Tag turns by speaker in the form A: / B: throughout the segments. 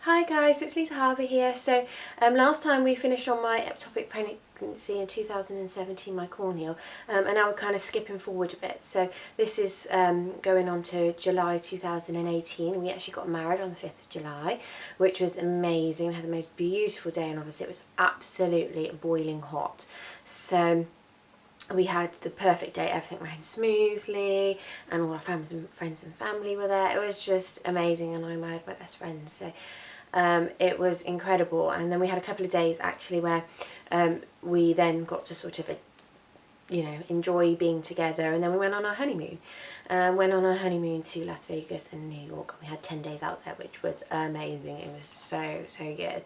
A: Hi guys, it's Lisa Harvey here. So last time we finished on my ectopic pregnancy in 2017, my corneal, and now we're kind of skipping forward a bit. So this is going on to July 2018. We actually got married on the 5th of July, which was amazing. We had the most beautiful day, and obviously it was absolutely boiling hot. So we had the perfect day, everything ran smoothly, and all our friends and family were there. It was just amazing, and I married my best friend, so it was incredible. And then we had a couple of days actually where we then got to sort of enjoy being together, and then we went on our honeymoon. Went on our honeymoon to Las Vegas and New York, and we had 10 days out there, which was amazing. It was so good.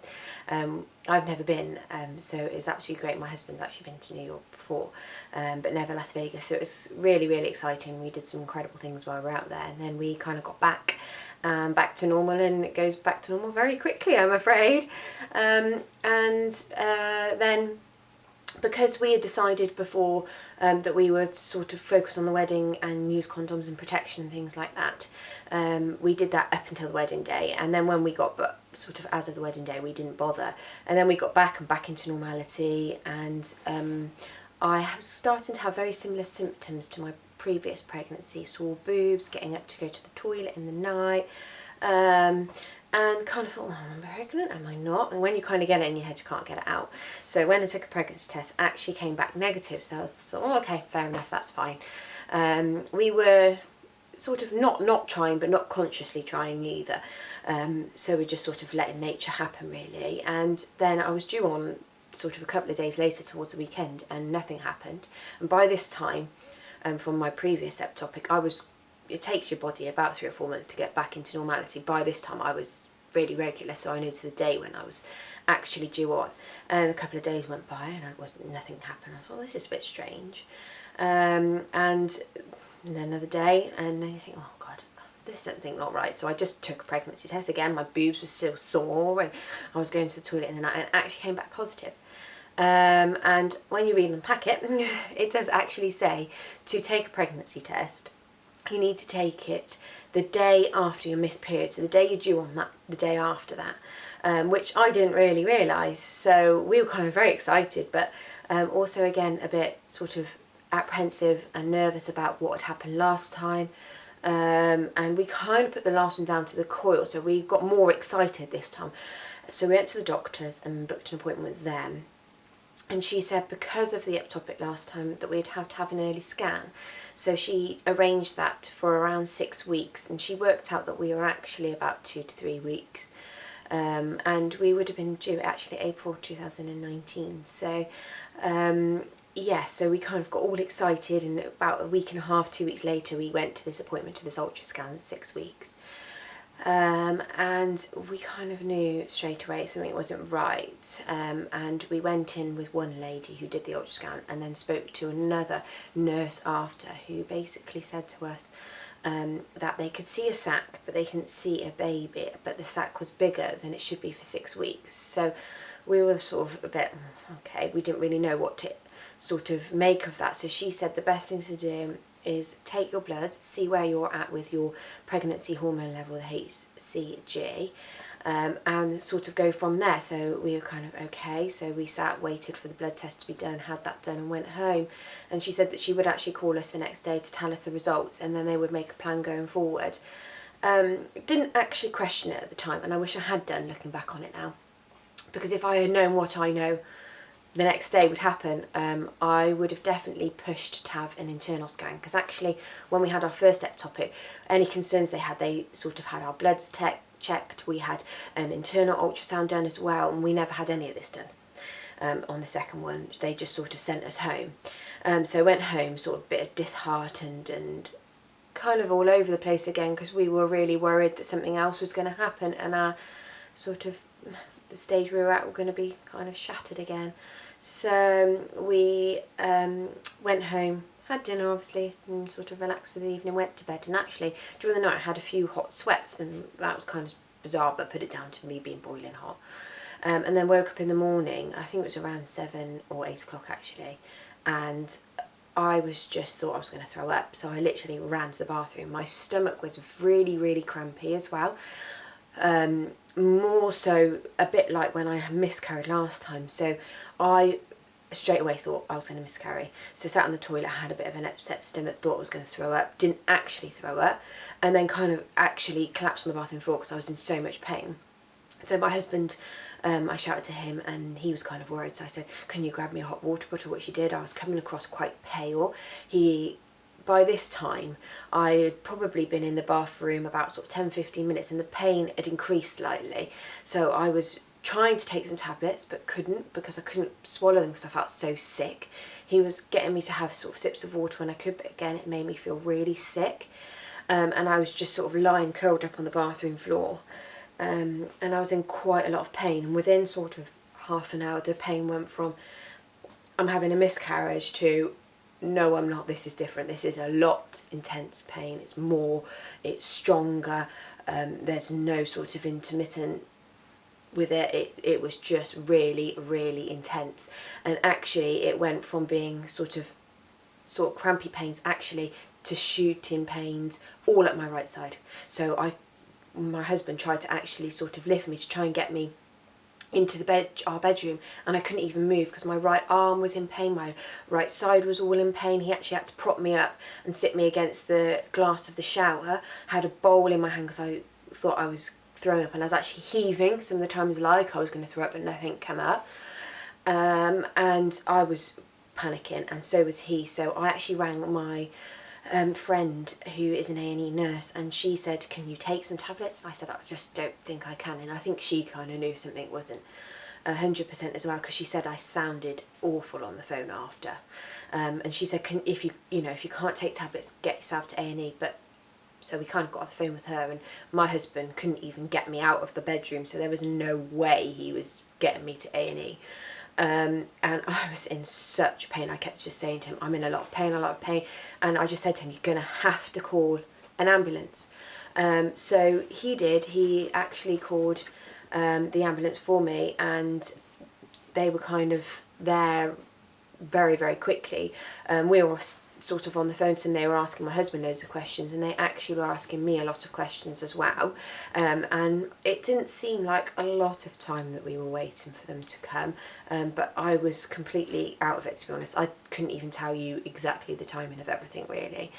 A: I've never been, so it's absolutely great. My husband's actually been to New York before, but never Las Vegas, so it was really exciting. We did some incredible things while we were out there, and then we kind of got back to normal, and it goes back to normal very quickly, I'm afraid. Then because we had decided before that we would sort of focus on the wedding and use condoms and protection and things like that, we did that up until the wedding day. And then when we got sort of as of the wedding day, we didn't bother. And then we got back into normality, and I was starting to have very similar symptoms to my previous pregnancy: sore boobs, getting up to go to the toilet in the night, and kind of thought, well, am I pregnant? Am I not? And when you kind of get it in your head, you can't get it out. So when I took a pregnancy test, it actually came back negative. So I thought, oh, okay, fair enough, that's fine. We were sort of not trying, but not consciously trying either. So we're just sort of letting nature happen, really. And then I was due on sort of a couple of days later towards the weekend, and nothing happened. And by this time, from my previous ectopic, it takes your body about 3 or 4 months to get back into normality. By this time I was really regular, so I knew to the day when I was actually due on. And a couple of days went by and nothing happened. I thought, well, this is a bit strange. And then another day, and then you think, oh God, there's something not right. So I just took a pregnancy test again. My boobs were still sore, and I was going to the toilet in the night, and it actually came back positive. And when you read on the packet, it does actually say to take a pregnancy test, you need to take it the day after your missed period, so the day you're due on that, the day after that, which I didn't really realise. So we were kind of very excited, but also again a bit sort of apprehensive and nervous about what had happened last time. And we kind of put the last one down to the coil, so we got more excited this time. So we went to the doctors and booked an appointment with them. And she said because of the ectopic last time that we'd have to have an early scan. So she arranged that for around 6 weeks, and she worked out that we were actually about 2 to 3 weeks. And we would have been due actually April 2019. So yeah, so we kind of got all excited, and about a week and a half, 2 weeks later, we went to this appointment, to this ultrasound at 6 weeks. And we kind of knew straight away something wasn't right, and we went in with one lady who did the ultrasound, and then spoke to another nurse after, who basically said to us that they could see a sac but they couldn't see a baby, but the sac was bigger than it should be for 6 weeks. So we were sort of a bit, okay, we didn't really know what to sort of make of that. So she said the best thing to do is take your blood, see where you're at with your pregnancy hormone level, the HCG, and sort of go from there. So we were kind of okay, so we waited for the blood test to be done, had that done, and went home. And she said that she would actually call us the next day to tell us the results, and then they would make a plan going forward. Didn't actually question it at the time, and I wish I had done, looking back on it now, because if I had known what I know the next day would happen, I would have definitely pushed to have an internal scan, because actually when we had our first ectopic, any concerns they sort of had our bloods checked, we had an internal ultrasound done as well, and we never had any of this done. On the second one, they just sort of sent us home. So I went home sort of a bit disheartened and kind of all over the place again, because we were really worried that something else was going to happen, and our sort of the stage we were at were going to be kind of shattered again. So we went home, had dinner obviously, and sort of relaxed for the evening, went to bed. And actually during the night I had a few hot sweats, and that was kind of bizarre, but put it down to me being boiling hot. And then woke up in the morning, I think it was around 7 or 8 o'clock actually, and I just thought I was going to throw up. So I literally ran to the bathroom. My stomach was really crampy as well. more so a bit like when I miscarried last time. So I straight away thought I was going to miscarry. So sat on the toilet, had a bit of an upset stomach, thought I was going to throw up, didn't actually throw up, and then kind of actually collapsed on the bathroom floor because I was in so much pain. So my husband, I shouted to him and he was kind of worried, so I said, can you grab me a hot water bottle, which he did. I was coming across quite pale. By this time, I had probably been in the bathroom about sort of 10-15 minutes and the pain had increased slightly. So I was trying to take some tablets but couldn't, because I couldn't swallow them because I felt so sick. He was getting me to have sort of sips of water when I could, but again, it made me feel really sick. And I was just sort of lying curled up on the bathroom floor. And I was in quite a lot of pain, and within sort of half an hour the pain went from I'm having a miscarriage to no, I'm not, this is different, this is a lot intense pain, it's stronger, there's no sort of intermittent with it was just really, really intense. And actually it went from being sort of crampy pains actually to shooting pains all at my right side. So my husband tried to actually sort of lift me to try and get me into our bedroom, and I couldn't even move because my right arm was in pain, my right side was all in pain. He actually had to prop me up and sit me against the glass of the shower. I had a bowl in my hand because I thought I was throwing up, and I was actually heaving some of the times like I was going to throw up, but nothing came up. And I was panicking, and so was he. So I actually rang my friend who is an A&E nurse, and she said, can you take some tablets? And I said, I just don't think I can. And I think she kind of knew something wasn't 100% as well, because she said I sounded awful on the phone after. And she said, if you can't take tablets, get yourself to A&E. But so we kind of got off the phone with her, and my husband couldn't even get me out of the bedroom, so there was no way he was getting me to A&E. And I was in such pain. I kept just saying to him, I'm in a lot of pain, and I just said to him, you're going to have to call an ambulance. So he did. He actually called the ambulance for me, and they were kind of there very, very quickly. We were sort of on the phone, and they were asking my husband loads of questions, and they actually were asking me a lot of questions as well. And it didn't seem like a lot of time that we were waiting for them to come, but I was completely out of it, to be honest. I couldn't even tell you exactly the timing of everything, really.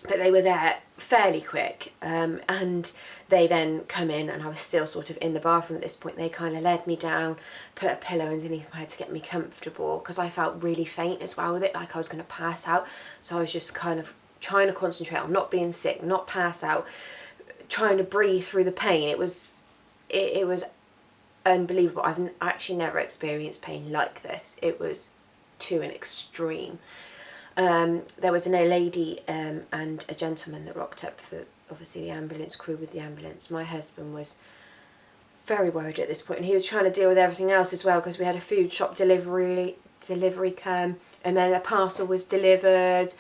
A: But they were there fairly quick, and they then come in, and I was still sort of in the bathroom at this point. They kind of led me down, put a pillow underneath my head to get me comfortable, because I felt really faint as well with it, like I was going to pass out. So I was just kind of trying to concentrate on not being sick, not pass out, trying to breathe through the pain. It was unbelievable. I've actually never experienced pain like this. It was to an extreme. There was a lady and a gentleman that rocked up for, obviously, the ambulance crew with the ambulance. My husband was very worried at this point, and he was trying to deal with everything else as well, because we had a food shop delivery come, and then a parcel was delivered.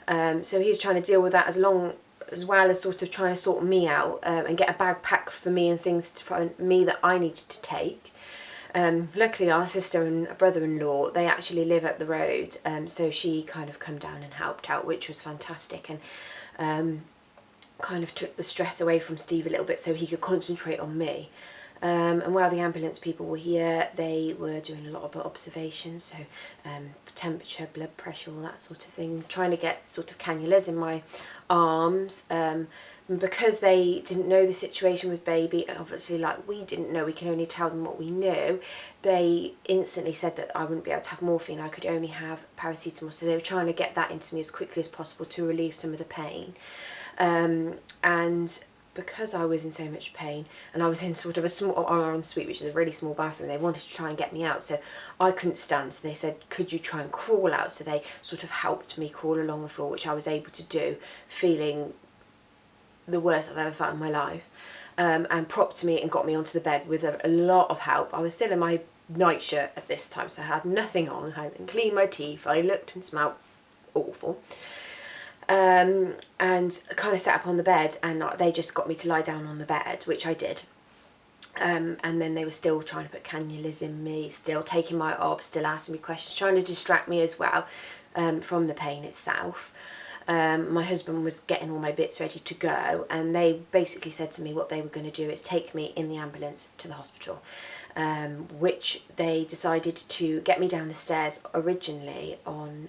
A: So he was trying to deal with that as well as sort of trying to sort me out, and get a bag packed for me and things for me that I needed to take. Luckily our sister and brother-in-law, they actually live up the road, so she kind of come down and helped out, which was fantastic, and kind of took the stress away from Steve a little bit so he could concentrate on me. And while the ambulance people were here, they were doing a lot of observations, so temperature, blood pressure, all that sort of thing, trying to get sort of cannulas in my arms. And because they didn't know the situation with baby, obviously like we didn't know, we can only tell them what we knew, they instantly said that I wouldn't be able to have morphine, I could only have paracetamol. So they were trying to get that into me as quickly as possible to relieve some of the pain. And because I was in so much pain, and I was in sort of a small ensuite, which is a really small bathroom, they wanted to try and get me out, so I couldn't stand, so they said, could you try and crawl out? So they sort of helped me crawl along the floor, which I was able to do, feeling the worst I've ever felt in my life, and propped me and got me onto the bed with a lot of help. I was still in my nightshirt at this time, so I had nothing on, I hadn't cleaned my teeth, I looked and smelled awful. And kind of sat up on the bed, and they just got me to lie down on the bed, which I did. And then they were still trying to put cannulas in me, still taking my obs, still asking me questions, trying to distract me as well from the pain itself. my husband was getting all my bits ready to go, and they basically said to me what they were going to do is take me in the ambulance to the hospital, which they decided to get me down the stairs originally on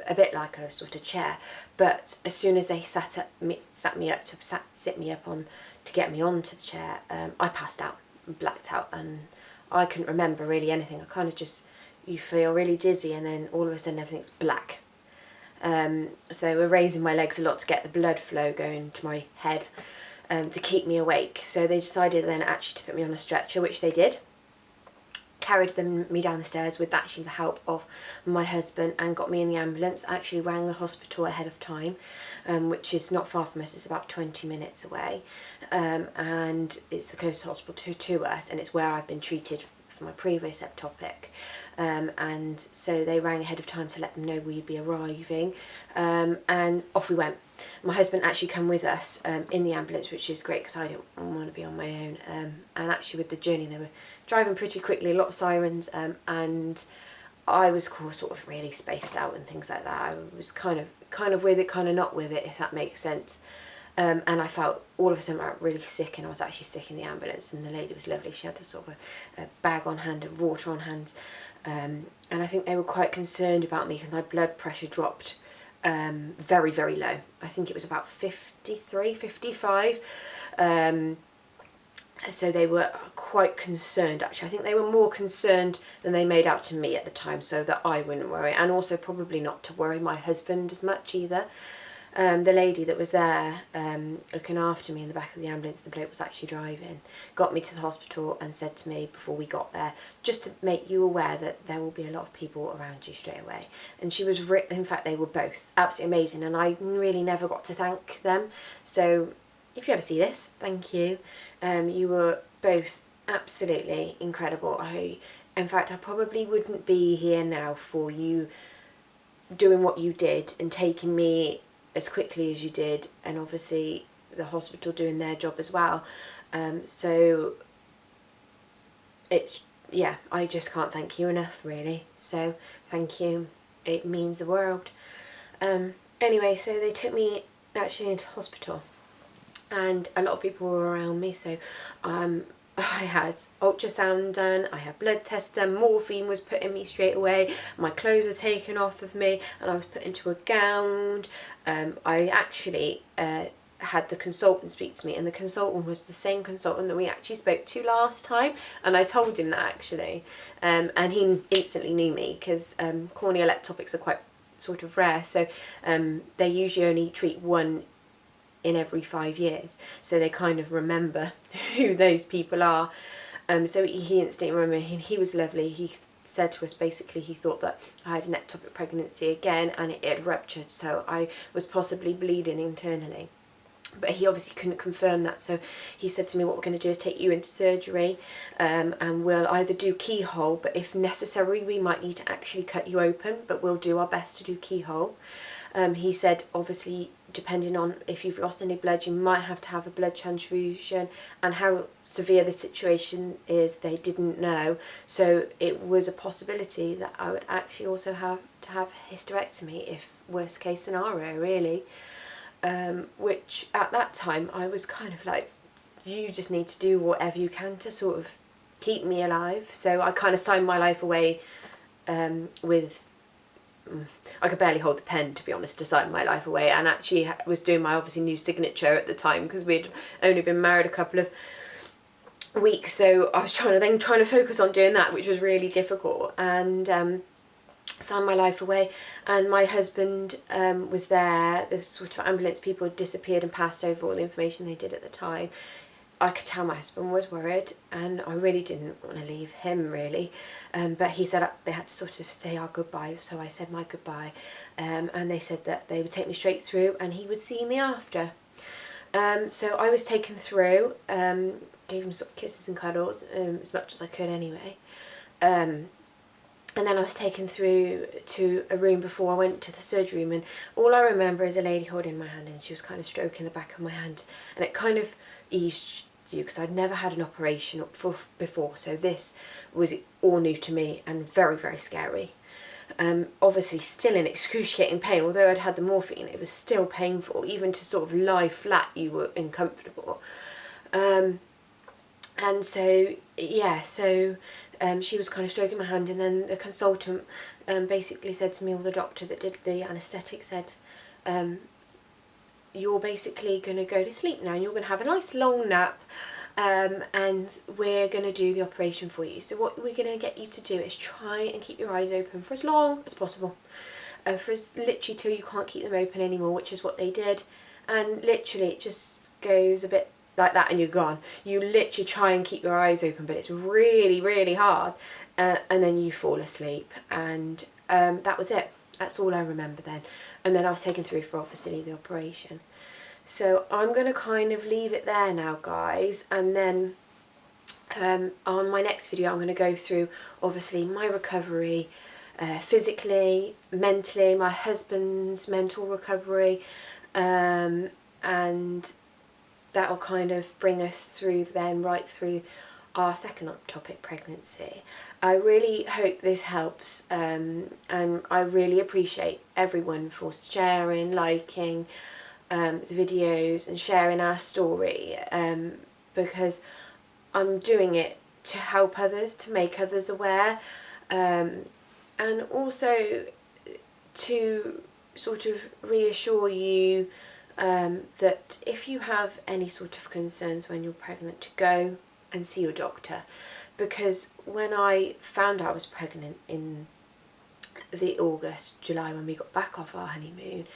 A: a bit like a sort of chair, but as soon as they sat me up to sit me up on to get me onto the chair, I passed out, blacked out, and I couldn't remember really anything. I kind of just, you feel really dizzy, and then all of a sudden everything's black. So they were raising my legs a lot to get the blood flow going to my head, to keep me awake. So they decided then actually to put me on a stretcher, which they did. Carried me down the stairs with actually the help of my husband, and got me in the ambulance. I actually rang the hospital ahead of time, which is not far from us, it's about 20 minutes away, and it's the closest hospital to us, and it's where I've been treated for my previous ectopic, and so they rang ahead of time to let them know we'd be arriving, and off we went. My husband actually came with us in the ambulance, which is great because I didn't want to be on my own, and actually with the journey they were driving pretty quickly, a lot of sirens, and I was sort of really spaced out and things like that. I was kind of with it, kind of not with it, if that makes sense. And I felt all of a sudden really sick, and I was actually sick in the ambulance, and the lady was lovely. She had a sort of a bag on hand and water on hand, and I think they were quite concerned about me because my blood pressure dropped very, very low. I think it was about 53, 55. So they were quite concerned, actually. I think they were more concerned than they made out to me at the time, so that I wouldn't worry, and also probably not to worry my husband as much either. The lady that was there looking after me in the back of the ambulance, the bloke was actually driving, got me to the hospital and said to me before we got there, just to make you aware that there will be a lot of people around you straight away. And she was, in fact they were both absolutely amazing, and I really never got to thank them. So if you ever see this, thank you. You were both absolutely incredible. In fact, I probably wouldn't be here now for you doing what you did and taking me as quickly as you did, and obviously the hospital doing their job as well. So it's, yeah, I just can't thank you enough really. So thank you, it means the world. Anyway, so they took me actually into hospital, and a lot of people were around me, so I had ultrasound done, I had blood tests done, morphine was put in me straight away, my clothes were taken off of me, and I was put into a gown. I actually had the consultant speak to me, and the consultant was the same consultant that we actually spoke to last time, and I told him that actually, and he instantly knew me because corneal ectopics are quite sort of rare, so they usually only treat one in every 5 years, so they kind of remember who those people are. So he instantly remembered, and he was lovely. He said to us basically he thought that I had an ectopic pregnancy again, and it had ruptured, so I was possibly bleeding internally. But he obviously couldn't confirm that, so he said to me, what we're going to do is take you into surgery, and we'll either do keyhole, but if necessary we might need to actually cut you open, but we'll do our best to do keyhole. He said obviously depending on if you've lost any blood, you might have to have a blood transfusion, and how severe the situation is they didn't know, so it was a possibility that I would actually also have to have hysterectomy if worst case scenario really, which at that time I was kind of like, you just need to do whatever you can to sort of keep me alive. So I kind of signed my life away with, I could barely hold the pen to be honest to sign my life away, and actually was doing my obviously new signature at the time because we'd only been married a couple of weeks, so I was trying to focus on doing that, which was really difficult, and signed my life away. And my husband was there. The sort of ambulance people had disappeared and passed over all the information they did at the time. I could tell my husband was worried, and I really didn't want to leave him really, but he said they had to sort of say our goodbyes, so I said my goodbye, and they said that they would take me straight through and he would see me after. So I was taken through, gave him sort of kisses and cuddles, as much as I could anyway, and then I was taken through to a room before I went to the surgery room, and all I remember is a lady holding my hand, and she was kind of stroking the back of my hand, and it kind of eased you because I'd never had an operation before, so this was all new to me and very, very scary. Obviously still in excruciating pain. Although I'd had the morphine, it was still painful. Even to sort of lie flat, you were uncomfortable. And so, yeah, so she was kind of stroking my hand, and then the consultant basically said to me, or the doctor that did the anaesthetic said, you're basically going to go to sleep now, and you're going to have a nice long nap, and we're going to do the operation for you. So what we're going to get you to do is try and keep your eyes open for as long as possible, for literally till you can't keep them open anymore, which is what they did. And literally it just goes a bit like that and you're gone. You literally try and keep your eyes open, but it's really, really hard, and then you fall asleep, and that was it. That's all I remember then. And then I was taken through for obviously the operation. So I'm going to kind of leave it there now, guys, and then on my next video I'm going to go through obviously my recovery, physically, mentally, my husband's mental recovery, and that will kind of bring us through then right through our second ectopic pregnancy. I really hope this helps, and I really appreciate everyone for sharing, liking the videos and sharing our story, because I'm doing it to help others, to make others aware, and also to sort of reassure you that if you have any sort of concerns when you're pregnant, to go and see your doctor. Because when I found I was pregnant in the August, July, when we got back off our honeymoon,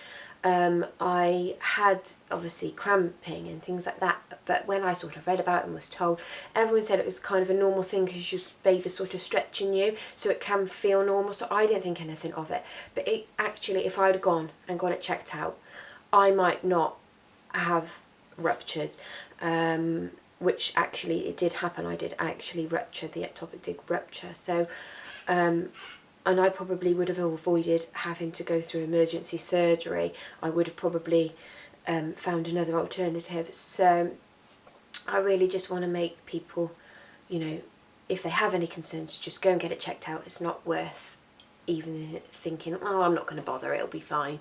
A: I had obviously cramping and things like that, but when I sort of read about it and was told, everyone said it was kind of a normal thing because your baby's sort of stretching you, so it can feel normal. So I didn't think anything of it, but it actually, if I'd gone and got it checked out, I might not have ruptured, which actually it did happen. I did actually rupture, the ectopic did rupture. So and I probably would have avoided having to go through emergency surgery. I would have probably found another alternative. So I really just want to make people, you know, if they have any concerns, just go and get it checked out. It's not worth even thinking, oh, I'm not going to bother, it'll be fine.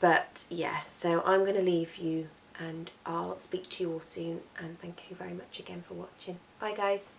A: But yeah, so I'm going to leave you, and I'll speak to you all soon, and thank you very much again for watching. Bye guys.